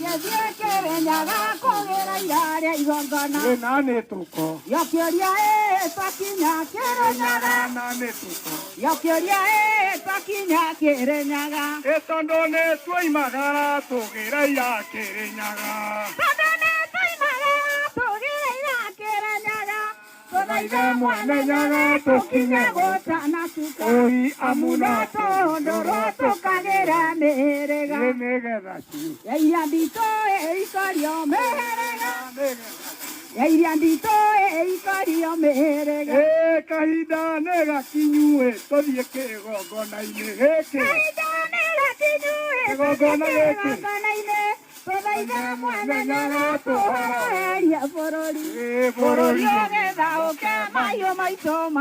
tũgĩthiĩ Kĩrĩnyaga kũgĩra irarĩa igongona. Nani tuko. Yokĩũria twakinya Kĩrĩnyaga. Nani tuko. Yokĩũria twakinya Kĩrĩnyaga. Tondũ nĩ tuoimagara tũgĩra ira Kĩrĩnyaga. Tondũ nĩ tuoimagara tũgĩra ira Kĩrĩnyaga. Tũthaithe mwene Nyaga tũkinye gũtanacuka. Oi amuna tũndũrwo tũkagĩra mĩhĩrĩga. Nĩgetha ciu. Iria nditũ ikorio mĩhĩrĩga. Iria nditũ ikorio mĩhĩrĩga. Kahinda nĩ gakinyu tũthiĩ kĩgongona-inĩ gĩkĩ. Kahinda nĩ gakinyu Kĩgongona gĩkĩ. kĩgongona-inĩ. Tũthaithe mwene Nyaga tũhorerie bũrũri. Bũrũri ũgĩthaũke mahiũ maitũ.